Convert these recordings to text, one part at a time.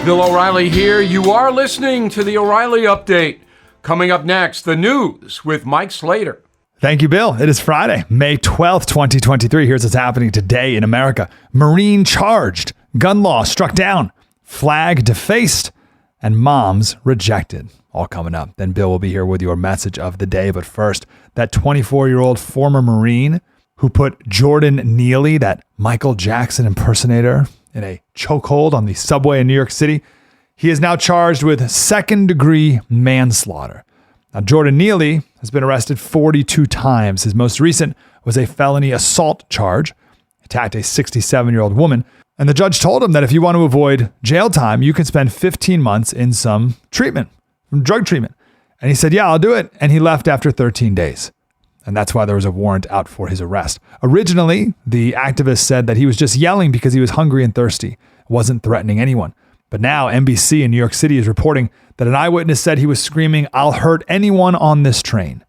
Bill O'Reilly here. You are listening to the O'Reilly Update. Coming up next, the news with Mike Slater. Thank you, Bill. It is Friday, May 12th, 2023. Here's what's happening today in America. Marine charged, gun law struck down, flag defaced, and moms rejected. All coming up. Then Bill will be here with your message of the day. But first, that 24-year-old former Marine who put Jordan Neely, that Michael Jackson impersonator, in a chokehold on the subway in New York City, he is now charged with second-degree manslaughter. Now, Jordan Neely has been arrested 42 times. His most recent was a felony assault charge. He attacked a 67-year-old woman. And the judge told him that if you want to avoid jail time, you can spend 15 months in some treatment, drug treatment. And he said, yeah, I'll do it. And he left after 13 days. And that's why there was a warrant out for his arrest. Originally, the activist said that he was just yelling because he was hungry and thirsty, wasn't threatening anyone. But now NBC in New York City is reporting that an eyewitness said he was screaming, "I'll hurt anyone on this train."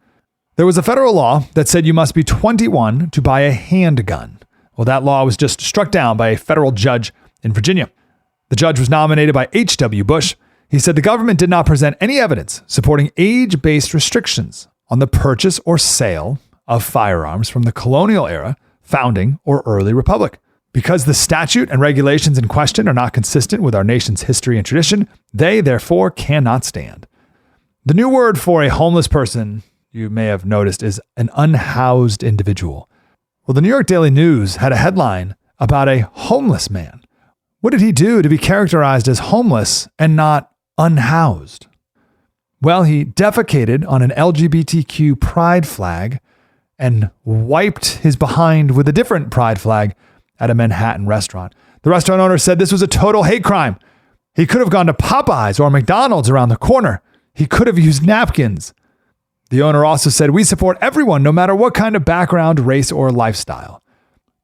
There was a federal law that said you must be 21 to buy a handgun. Well, that law was just struck down by a federal judge in Virginia. The judge was nominated by H.W. Bush. He said the government did not present any evidence supporting age-based restrictions on the purchase or sale of firearms from the colonial era, founding, or early republic. Because the statute and regulations in question are not consistent with our nation's history and tradition, they therefore cannot stand. The new word for a homeless person, you may have noticed, is an unhoused individual. Well, the New York Daily News had a headline about a homeless man. What did he do to be characterized as homeless and not unhoused? Well, he defecated on an LGBTQ pride flag and wiped his behind with a different pride flag at a Manhattan restaurant. The restaurant owner said this was a total hate crime. He could have gone to Popeyes or McDonald's around the corner. He could have used napkins. The owner also said, we support everyone, no matter what kind of background, race, or lifestyle.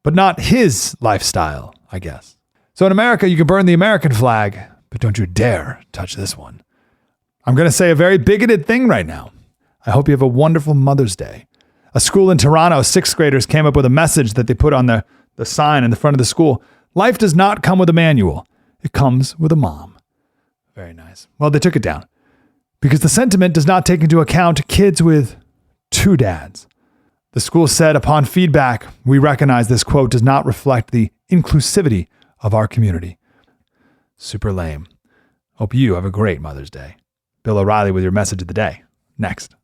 But not his lifestyle, I guess. So in America, you can burn the American flag, but don't you dare touch this one. I'm going to say a very bigoted thing right now. I hope you have a wonderful Mother's Day. A school in Toronto, sixth graders came up with a message that they put on the sign in the front of the school. Life does not come with a manual. It comes with a mom. Very nice. Well, they took it down because the sentiment does not take into account kids with two dads. The school said upon feedback, we recognize this quote does not reflect the inclusivity of our community. Super lame. Hope you have a great Mother's Day. Bill O'Reilly with your message of the day. Next.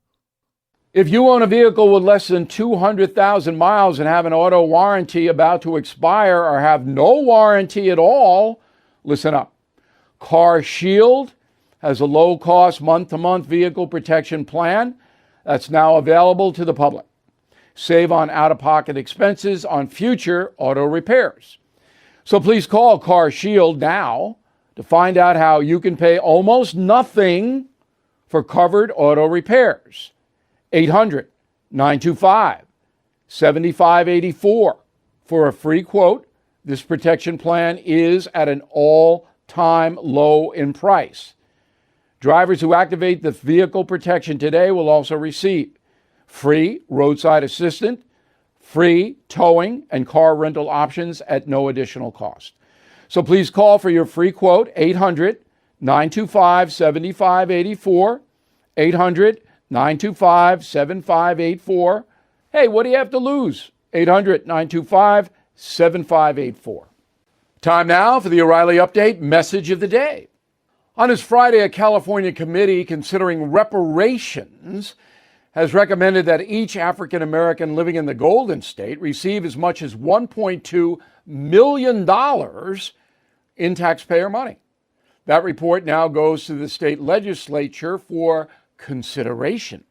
If you own a vehicle with less than 200,000 miles and have an auto warranty about to expire or have no warranty at all, listen up. Car Shield has a low-cost month-to-month vehicle protection plan that's now available to the public. Save on out-of-pocket expenses on future auto repairs. So please call Car Shield now to find out how you can pay almost nothing for covered auto repairs. 800-925-7584 for a free quote. This protection plan is at an all-time low in price. Drivers who activate the vehicle protection today will also receive free roadside assistance, free towing, and car rental options at no additional cost. So please call for your free quote, 800-925-7584, 800-925-7584. Hey, what do you have to lose? 800-925-7584. Time now for the O'Reilly Update message of the day. On this Friday, a California committee considering reparations has recommended that each African American living in the Golden State receive as much as $1.2 million in taxpayer money. That report now goes to the state legislature for consideration.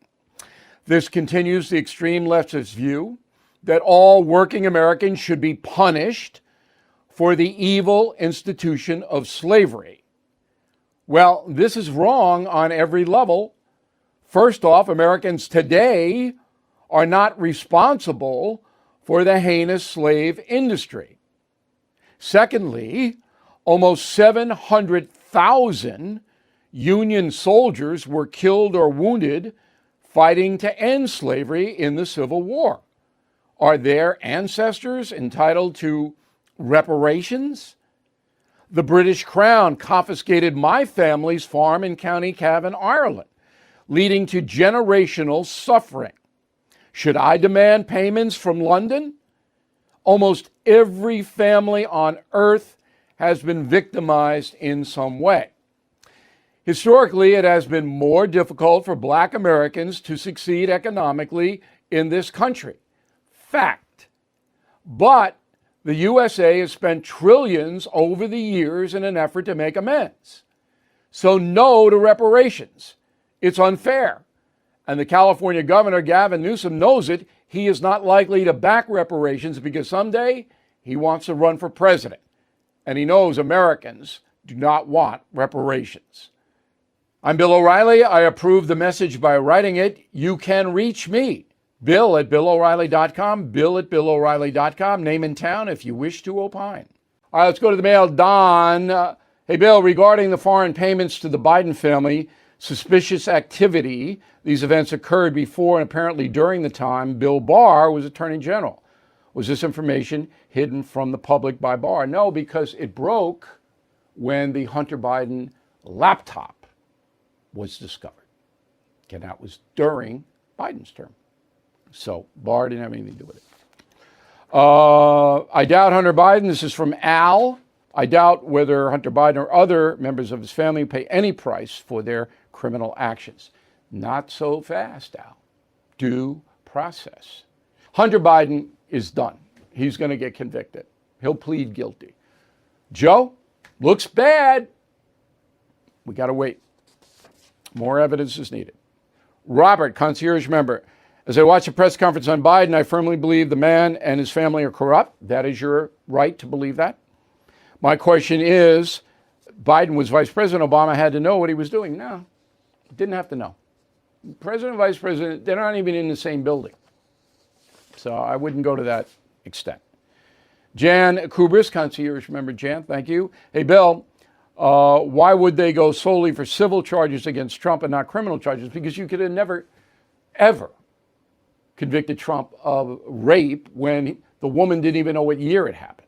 This continues the extreme leftist view that all working Americans should be punished for the evil institution of slavery. Well, this is wrong on every level. First off, Americans today are not responsible for the heinous slave industry. Secondly, almost 700,000 Union soldiers were killed or wounded fighting to end slavery in the Civil War. Are their ancestors entitled to reparations? The British Crown confiscated my family's farm in County Cavan, Ireland, leading to generational suffering. Should I demand payments from London? Almost every family on earth has been victimized in some way. Historically, it has been more difficult for Black Americans to succeed economically in this country. Fact. But the USA has spent trillions over the years in an effort to make amends. So no to reparations. It's unfair. And the California governor, Gavin Newsom, knows it. He is not likely to back reparations because someday he wants to run for president. And he knows Americans do not want reparations. I'm Bill O'Reilly. I approve the message by writing it. You can reach me, Bill at BillO'Reilly.com, Bill at BillO'Reilly.com. Name and town if you wish to opine. All right, let's go to the mail. Don. Hey, Bill, regarding the foreign payments to the Biden family, suspicious activity. These events occurred before and apparently during the time Bill Barr was Attorney General. Was this information hidden from the public by Barr? No, because it broke when the Hunter Biden laptop was discovered. Okay, that was during Biden's term. So Barr didn't have anything to do with it. I doubt Hunter Biden. This is from Al. I doubt whether Hunter Biden or other members of his family pay any price for their criminal actions. Not so fast, Al. Due process. Hunter Biden is done. He's going to get convicted. He'll plead guilty. Joe, looks bad. We got to wait. More evidence is needed. Robert, concierge member. As I watch a press conference on Biden, I firmly believe the man and his family are corrupt. That is your right to believe that. My question is, Biden was Vice President. Obama had to know what he was doing. No, didn't have to know. President and Vice President, they're not even in the same building. So I wouldn't go to that extent. Jan Kubris, concierge member. Jan, thank you. Hey, Bill. Why would they go solely for civil charges against Trump and not criminal charges? Because you could have never, ever convicted Trump of rape when the woman didn't even know what year it happened.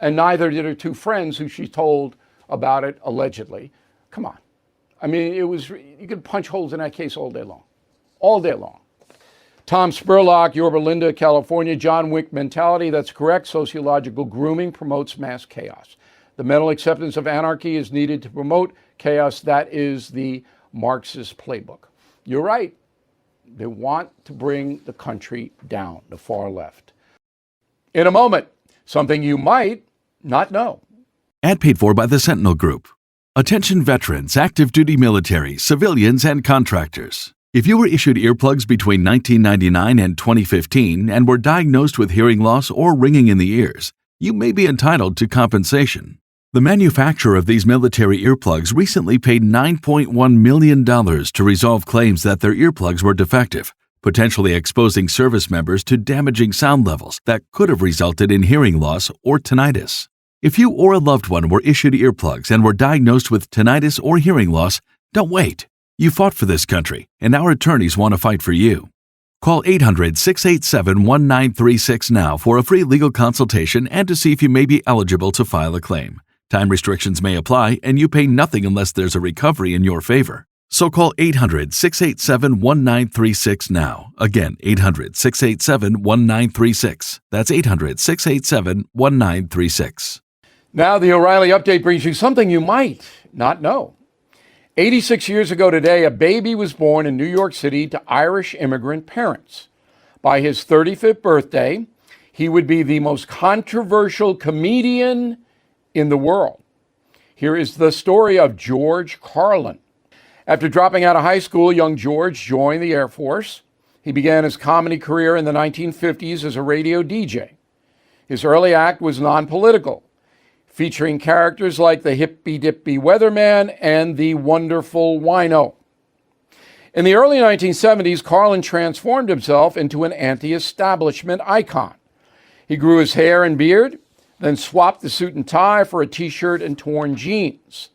And neither did her two friends who she told about it, allegedly. Come on. I mean, you could punch holes in that case all day long. All day long. Tom Spurlock, Yorba Linda, California. John Wick mentality. That's correct. Sociological grooming promotes mass chaos. The mental acceptance of anarchy is needed to promote chaos. That is the Marxist playbook. You're right. They want to bring the country down, the far left. In a moment, something you might not know. Ad paid for by the Sentinel Group. Attention veterans, active duty military, civilians, and contractors. If you were issued earplugs between 1999 and 2015 and were diagnosed with hearing loss or ringing in the ears, you may be entitled to compensation. The manufacturer of these military earplugs recently paid $9.1 million to resolve claims that their earplugs were defective, potentially exposing service members to damaging sound levels that could have resulted in hearing loss or tinnitus. If you or a loved one were issued earplugs and were diagnosed with tinnitus or hearing loss, don't wait. You fought for this country, and our attorneys want to fight for you. Call 800-687-1936 now for a free legal consultation and to see if you may be eligible to file a claim. Time restrictions may apply, and you pay nothing unless there's a recovery in your favor. So call 800-687-1936 now. Again, 800-687-1936. That's 800-687-1936. Now the O'Reilly Update brings you something you might not know. 86 years ago today, a baby was born in New York City to Irish immigrant parents. By his 35th birthday, he would be the most controversial comedian in the world. Here is the story of George Carlin. After dropping out of high school, young George joined the Air Force. He began his comedy career in the 1950s as a radio DJ. His early act was non-political, featuring characters like the hippy-dippy weatherman and the wonderful wino. In the early 1970s, Carlin transformed himself into an anti-establishment icon. He grew his hair and beard, then swapped the suit and tie for a t-shirt and torn jeans.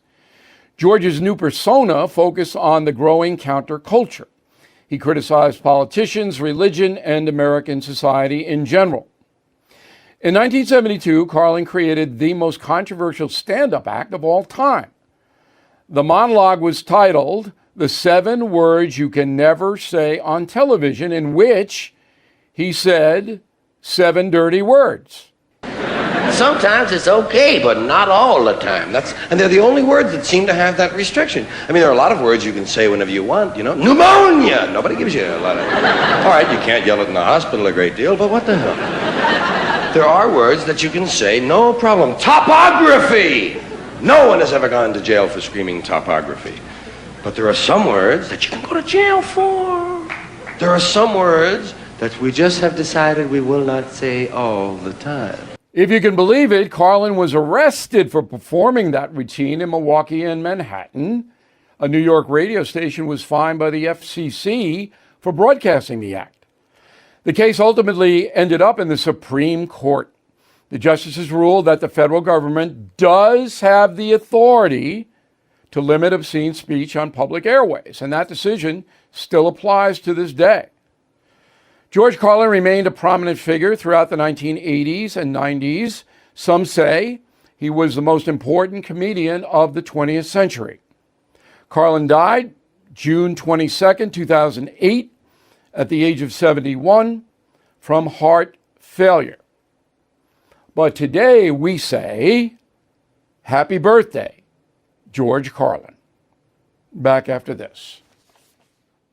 George's new persona focused on the growing counterculture. He criticized politicians, religion, and American society in general. In 1972, Carlin created the most controversial stand-up act of all time. The monologue was titled "The 7 Words You Can Never Say on Television," in which he said 7 dirty words. Sometimes it's okay, but not all the time. And they're the only words that seem to have that restriction. I mean, there are a lot of words you can say whenever you want, you know. Pneumonia! Nobody gives you a lot of... All right, you can't yell it in the hospital a great deal, but what the hell? There are words that you can say, no problem. Topography! No one has ever gone to jail for screaming topography. But there are some words that you can go to jail for. There are some words that we just have decided we will not say all the time. If you can believe it, Carlin was arrested for performing that routine in Milwaukee and Manhattan. A New York radio station was fined by the FCC for broadcasting the act. The case ultimately ended up in the Supreme Court. The justices ruled that the federal government does have the authority to limit obscene speech on public airways, and that decision still applies to this day. George Carlin remained a prominent figure throughout the 1980s and 90s. Some say he was the most important comedian of the 20th century. Carlin died June 22, 2008, at the age of 71 from heart failure. But today we say, happy birthday, George Carlin. Back after this.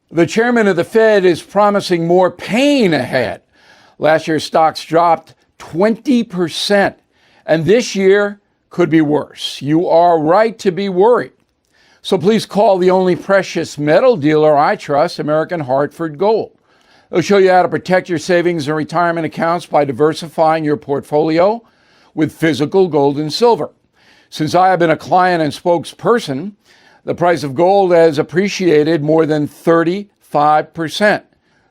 The chairman of the Fed is promising more pain ahead. Last year, stocks dropped 20%, and this year could be worse. You are right to be worried. So please call the only precious metal dealer I trust, American Hartford Gold. They'll show you how to protect your savings and retirement accounts by diversifying your portfolio with physical gold and silver. Since I have been a client and spokesperson, the price of gold has appreciated more than 35%.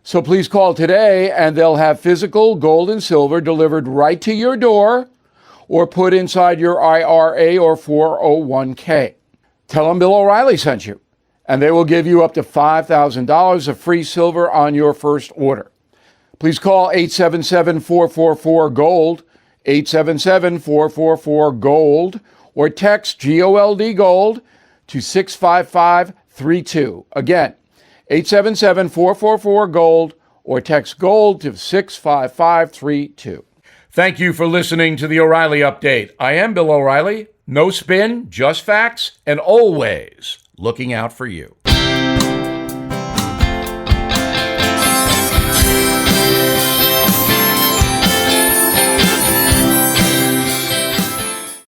So please call today and they'll have physical gold and silver delivered right to your door or put inside your IRA or 401k. Tell them Bill O'Reilly sent you, and they will give you up to $5,000 of free silver on your first order. Please call 877-444-GOLD, 877-444-GOLD, or text GOLD GOLD to 65532. Again, 877-444-GOLD or text GOLD to 65532. Thank you for listening to the O'Reilly Update. I am Bill O'Reilly. No spin, just facts, and always looking out for you.